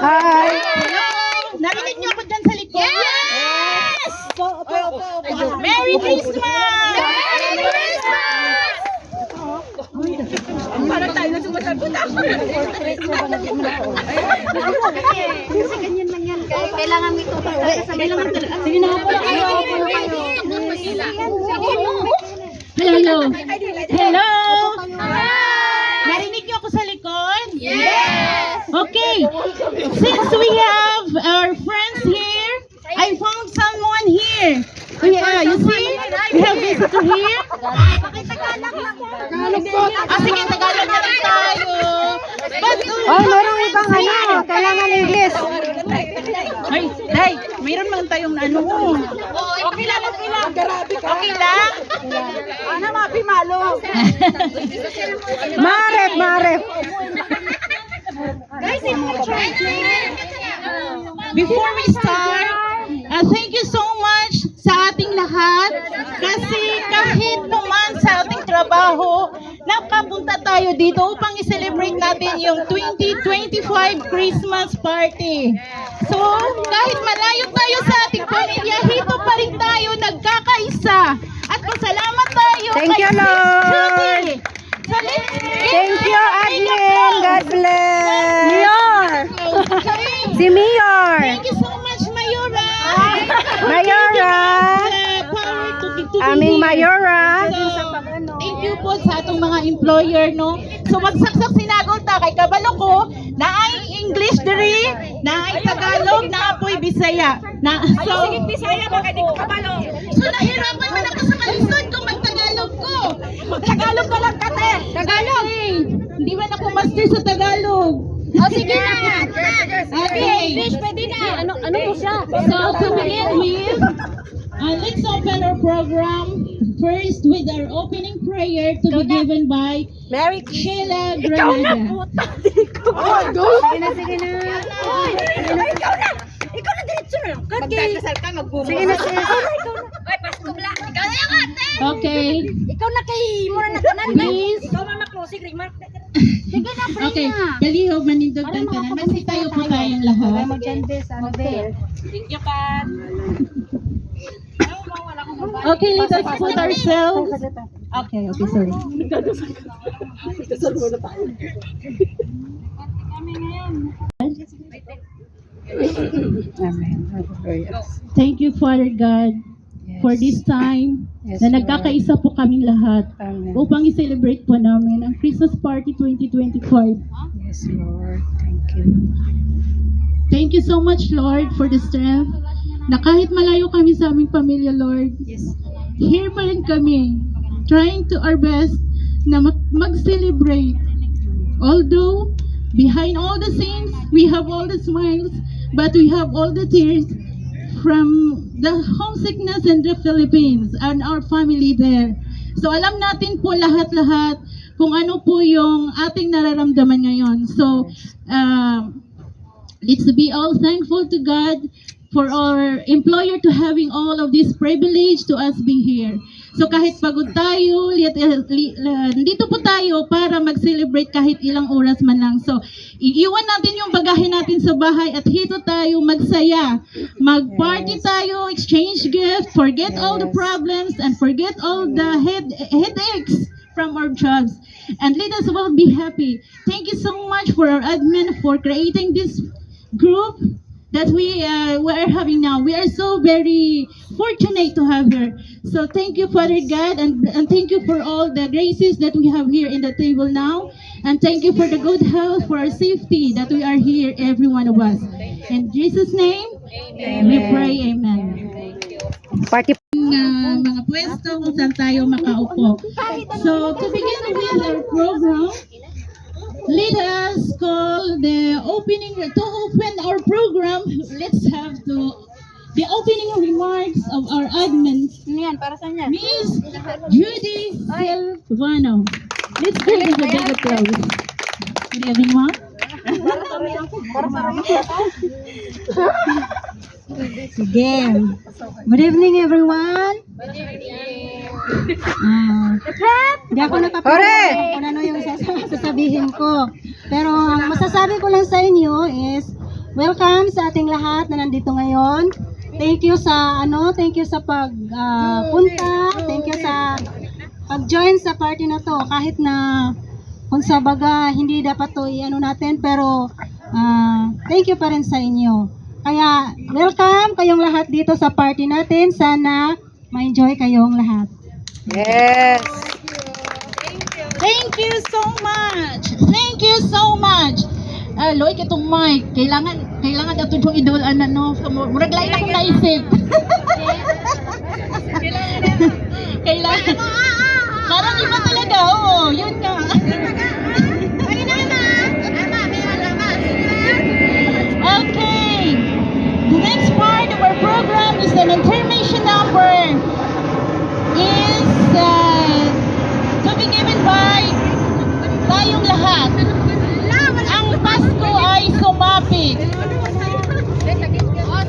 Hi! Narinig niyo ako dyan sa likod? Yes! Merry Christmas! Merry Christmas! Para tayo na sumasagot ako. Kasi ganyan lang yan. Kailangan may tupad. Kailangan talaga. Sige na po kayo. Hello. Hello. Narinig niyo ako sa likod? Yes! Okay. Since we have our friends here, I found someone here. Yeah, you see? We have visitor here. Sige, Tagalog na rin tayo. But, Ay, merong ibang kailangan English. ay, day, mayroon man tayong ano. Okay lang, okay lang. Okay lang? Ano, mapimalo? Marep. Before we start, thank you so much sa ating lahat kasi kahit naman sa ating trabaho, nakapunta tayo dito upang i-celebrate natin yung 2025 Christmas party. So, kahit malayo tayo sa ating pamilya, dito pa rin tayo nagkakaisa. At pasalamat tayo Thank you, Lord. Judy. Thank you, Admin. God bless. Mayor. Si Mayor. Thank you so much, Mayora. Mayora. Aming Mayora. Thank you po sa atong mga employer, no? So, magsaksak sinagol ta kay kabalo ko na ay English diri, na ay Tagalog, na apoy Bisaya. So, Bisaya ba kay di ko kabalo? so nahirapan man ako sa kalisod kung mag-Tagalog ko. Tagalog ka lang kate. Tagalog! Hindi man ako master sa Tagalog. O sige na. Okay. English pwede na. Ano mo siya? So to begin with, let's open our program first with our opening prayer to be given by Merry Sheila Granada. Sige na. Ikaw na diretso na lang. Magdadasal ka, Sige na, sis. Ay, pasko bla. Ikaw na yung ate. Okay, Ikaw na kay mura na tanan. please. Ikaw man ma-closing remark. Sige na, pray Okay, na. kalihog manindog ng tanan. Magsitayo po tayong lahat. Thank you, Pat. Okay, let us put ourselves. Okay, sorry. Thank you, Father God, for this time na nagkakaisa po kaming lahat upang i-celebrate po namin ang Christmas Party 2025. Yes, Lord. Thank you. Thank you so much, Lord, for the strength na kahit malayo kami sa aming pamilya, Lord, here pa rin kami, trying to our best na mag-celebrate. Although, behind all the scenes, we have all the smiles, but we have all the tears from the homesickness in the Philippines and our family there. So, alam natin po lahat-lahat kung ano po yung ating nararamdaman ngayon. So, let's be all thankful to God for our employer to having all of this privilege to us being here. So kahit pagod tayo, dito po tayo para mag-celebrate kahit ilang oras man lang. So iiwan natin yung bagahe natin sa bahay at dito tayo magsaya. Mag-party tayo, exchange gifts, forget all the problems and forget all the headaches from our jobs. And let us all be happy. Thank you so much for our admin for creating this group that we are having now. We are so very fortunate to have her. So thank you, Father God, and thank you for all the graces that we have here in the table now. And thank you for the good health, for our safety that we are here, every one of us. In Jesus' name, we pray, amen. Party. Mga pwesto kung saan tayo makaupo. So to begin with our program, let us call the opening, to open our program, let's have the opening remarks of our admin, Yan, para saan yan? Miss Judy Silvano. Let's give her a big applause. Good evening, ma'am. Sige. Good evening, everyone. Hindi ako nakapagod kung ano yung sasabihin ko. Pero ang masasabi ko lang sa inyo is, welcome sa ating lahat na nandito ngayon. Thank you sa punta. Thank you sa pag-join sa party na to. Kahit na kung sa baga hindi dapat to natin, pero thank you pa rin sa inyo. Kaya welcome kayong lahat dito sa party natin. Sana ma-enjoy kayong lahat. Yes. Thank you so much. Thank you so much. Loy, kitong mic. Kailangan daw itong idolan na, no? Murag lain akong naisip. Kailangan. Parang iba talaga, oo. Yun nga. Okay. The next part of our program is an intermission number. Is to be given by tayong lahat. Ang Pasko ay sumapit.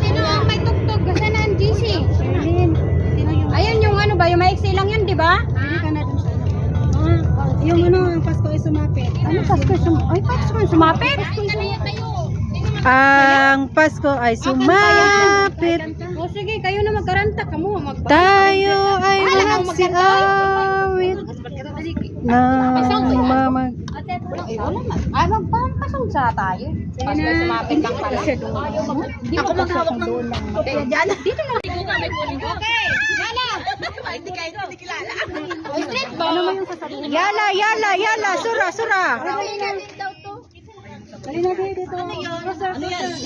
Sino ang may tugtog? Kasi na ang GC. Ayun yung ano ba, yung maiksi lang yun, di ba? Yung ang Pasko ay sumapit. Ano Pasko ay sumapit? Ay, Pasko ay sumapit? Ang Pasko ay sumapit. O sige, kayo na magkaranta. Kamu Tayo ay magsiawit ng mamag. Ay, magpampasong sa tayo. Pasko ay sumapit lang pala. Ako maghawak ng doon lang. Dito na. Okay, Yala. Hindi kilala. Street ba? Ano mo yung sasabihin? Yala, sura. Dali na dito. Ano yan?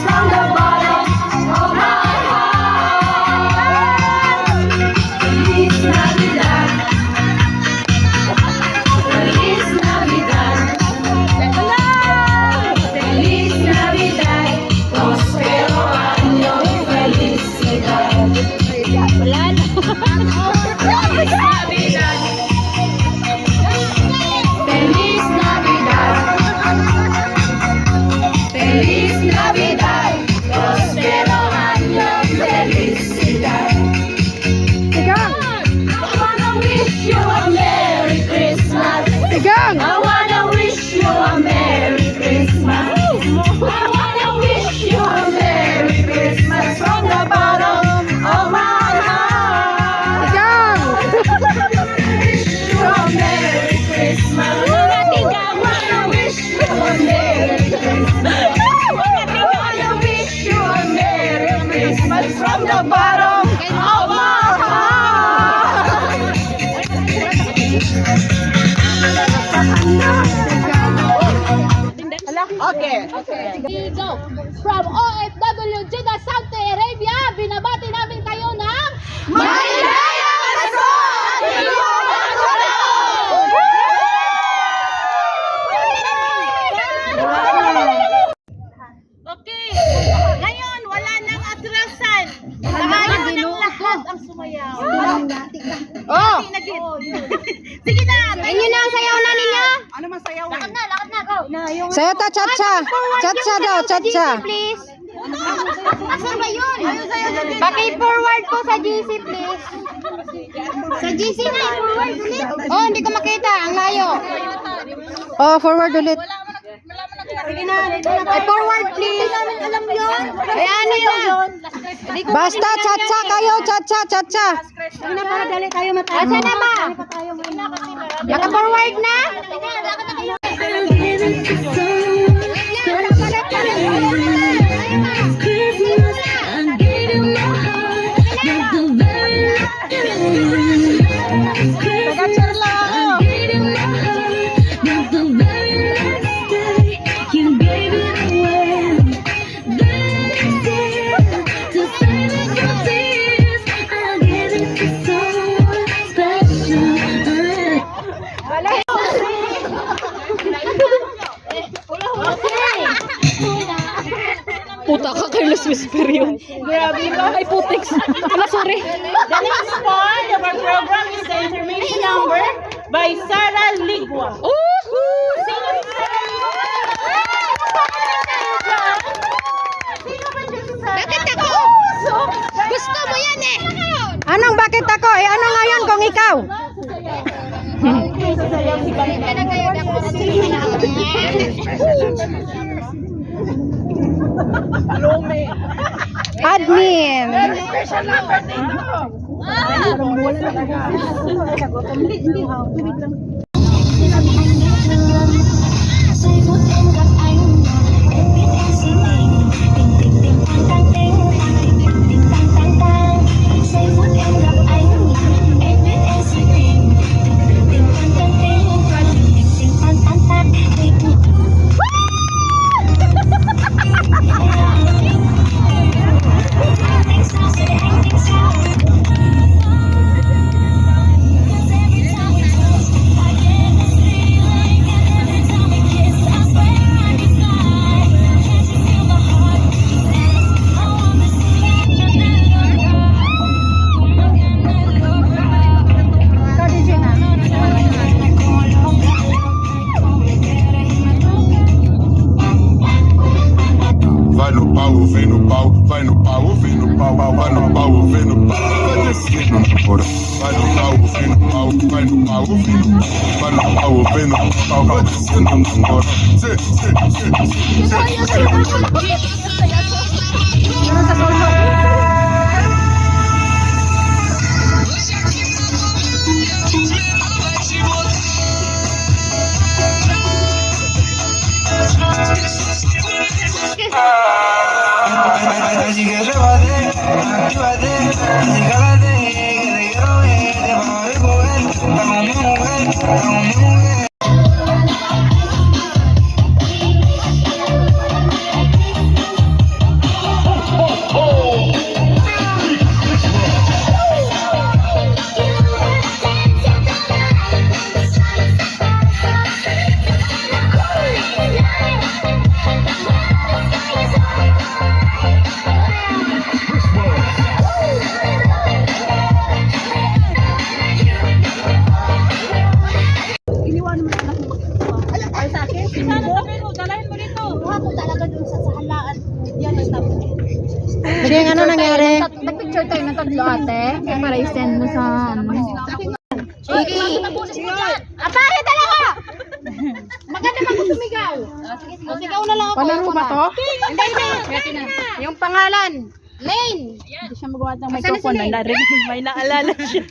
From the bottom of the bottom of my heart. Okay. Go. From OFW Jeddah, Saudi Arabia, binabati namin kayo ng Maligayang Asal! Okay. Ngayon, wala nang atrasan. Tayo ng lahat ang sumayaw. Oh! Sige na. Inyo na ang sayaw na ninyo. lakad na, go. Sayo ta, cha-cha. Cha-cha daw, cha-cha. Please. Asan ba yun? Paki-forward po sa GC, please. Sa GC na, forward ulit. Oh, hindi ko makita. Ang layo. Oh, forward ulit. Ay, forward, please. Alam yun. Ay, ano yun? Basta, cha-cha kayo, cha-cha, cha-cha. Asan na ba? Naka-forward na? Puta ka, careless whisper yun. Grabe ba? Ay, putix. Ala, sorry. The next part of our program is the information number by Sarah Ligwa. Sino si Sarah Ligwa? Sino ba siya si Sarah? Bakit ako? Gusto mo yan eh. Anong bakit ako? Eh, ano ngayon kung ikaw? Pinagayod ako sa Admin. Vai no pau, vem no pau, vai no pau, vem no pau, vai no pau, vem no pau, vai descendo na hora. Vai no pau, vem no pau, vai no pau, vem no pau, vai no pau, vem no pau, vai descendo na hora. Así que rebate, actívate, así cálate, que te quiero ver, te va a ver coger, está con mi mujer, está con mi mujer. Sige, ano nangyari? Nag-picture tayo ng tatlo ate. Para i-send mo sa ano. Sige. Apaya talaga! Maganda ba kung sumigaw? Sumigaw na lang ako. Palaro ba to? Hindi, hindi. Yung pangalan. Lane. Hindi siya magawa ng microphone. May naalala siya.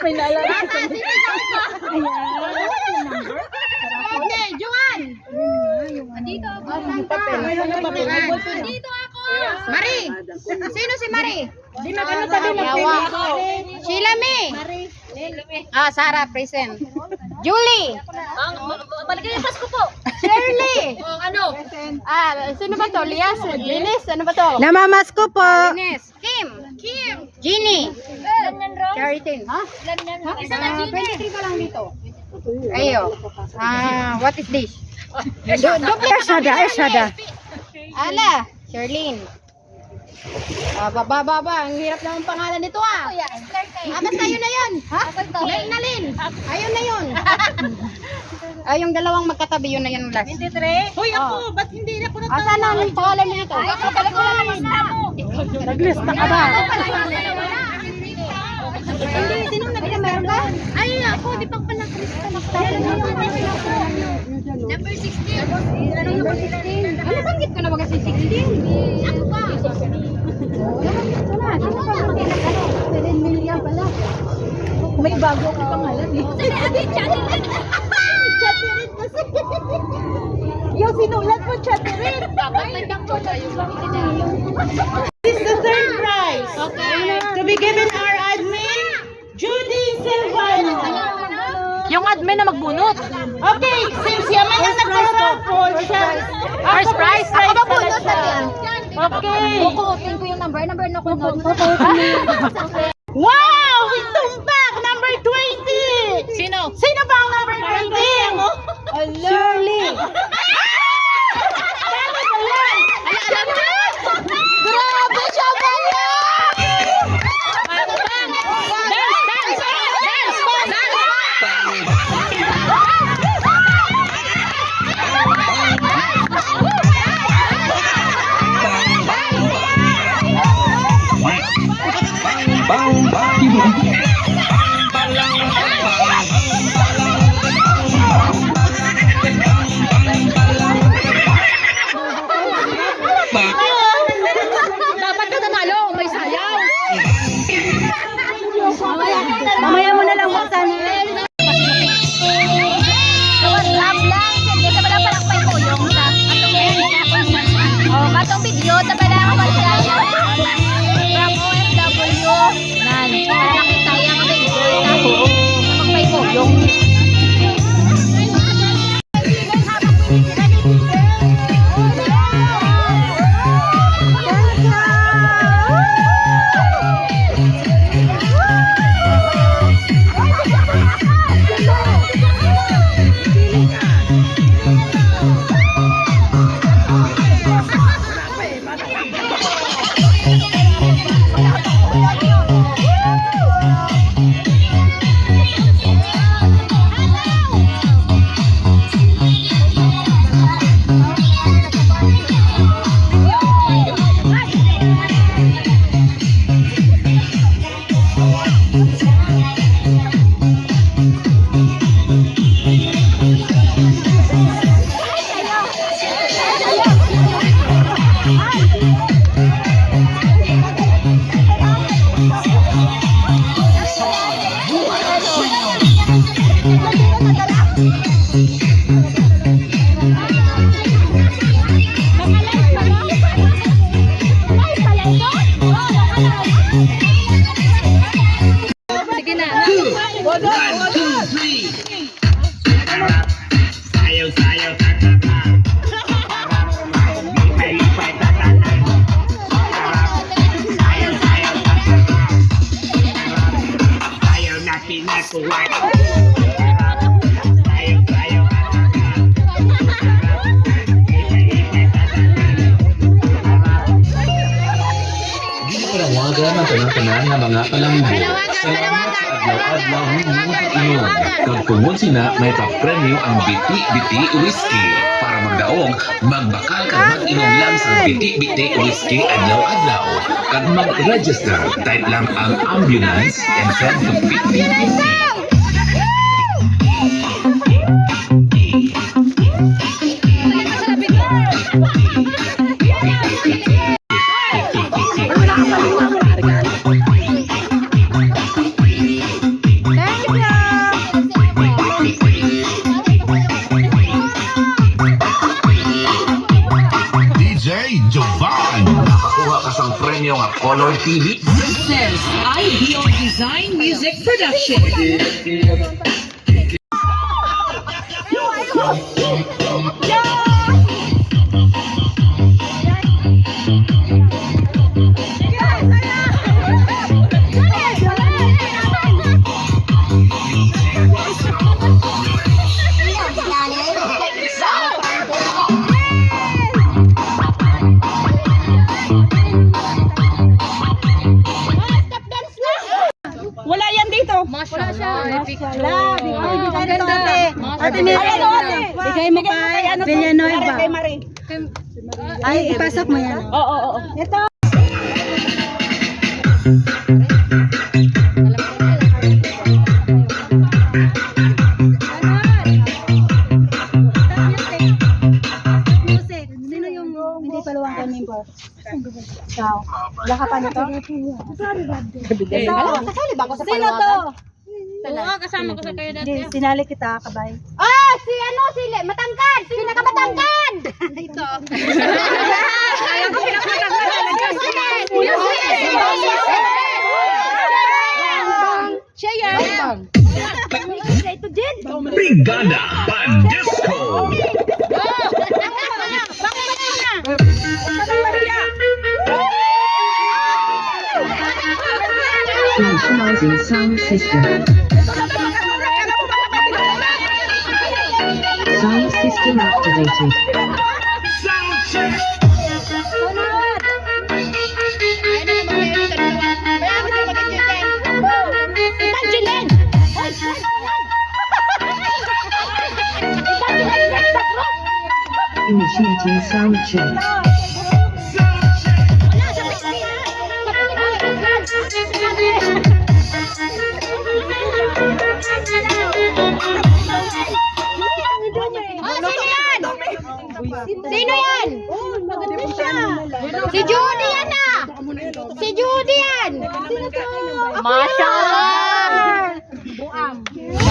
May naalala siya. Okay, Juan. Dito ako. Dito ako. Mari! Sino si Mari? Yawa. Sheila May. Sarah, present. Julie. Baligay yung Pasko po. Shirley. Ano? Sino ba to? Linis? Ano ba to? Namamasko po. Linis. Kim. Jeannie. Charitin. Ha? Isa na, Gina. 23 pa lang dito. Ayo. What is this? Eshada. Ala, Sherlyn. Baba. Ang hirap naman pangalan nito basta yun na yun. Ha? Nalin. Ayun na yun. Yung dalawang magkatabi, yun na yun last. 23? Hoy, ako, ba't hindi na ako Saan na yung pangalan niya ito? Balik ko lang ang lista mo. Naglista ka ba? Hindi, sino meron ba? Ay, ako, di pa pala lista. Number 16. Ano banggit ko na ba kasi 16? Ako pa. Sino pa makinig? 7 million pala. May bago ka pangalan eh. Yung sinulat mo, Chatterin. Dapat may dakto tayo. This is the third prize. Okay. To be given our admin, Judy Silvano. Yung admin na magbunot. Okay, since yaman ang nagpa-raffle, siya. First prize? Ako ba bunot na yan? Okay. Kukutin ko yung number na kunot. Wow! We tumbak! Number 20! Sino? Sino ba ang number 20? Shirley. Grabe siya ba yan? Dapat ka nanalo, may sayaw. Mamaya mo na lang buksan. WhatsApp lang. Sige, sa pala parang may kulong sa atong video, sa pala ako magsaya. From OFW. Nan, para nakita yung mga enjoy na magpay kulong. Sige na. Sayaw, tatata. Lipay, tatata. Sayaw, tatata. Sayaw na pinakuha. Sayaw, tatata. Lipay, tatata. Dili panawagan ang tanan-tanan nga mga palanggo. Salamat sa adlaw-adlaw ninyo inom. Kag tungod sina may papremyo ang Biti-Biti Whiskey. Para magdaog, magbakal kag mag-inom lang sa Biti-Biti Whiskey adlaw-adlaw. Kag mag-register, type lang ang ambulance and send to Biti-Biti. DJ Jovan. ninyo nga Color TV. Presents Ideal Design Music Production. Wala yan dito. Bigay mo kay Villanueva. Kay Marie. Ay, ipasok mo yan. Oo. Ito. Music. Sino yung hindi paluwang ka member? Ikaw. Wala ka pa nito? Kasali ba ako sa Sino to? palawagan? Oo, kasama ko sa kayo dati. Hindi, sinali kita, kabay. Ah, si matangkad! Si pinakamatangkad! Ito. Kaya ko pinakamatangkad. Siya yan. Ito din. Brigada Pandisco. Initializing sound system. Sound system activated. Initiating sound check. Sino yan? Si Judy yan ah! Si Judy yan! Masya!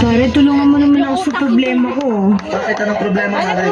Pare, tulungan mo naman ako sa problema ko. Bakit anong problema na rin?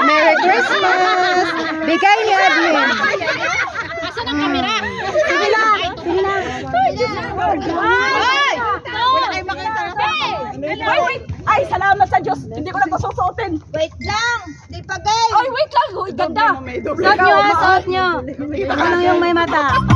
Merry Christmas! Bigay ni Admin. Asan ang camera? Sige na! Sige na! Ay! Wala kayong makita na. Ay, salamat sa Diyos. Hindi ko na ito susuotin. Wait lang. Ay, wait lang. Uy, ganda. Suot nyo ha, suot nyo. Ano yung may mata?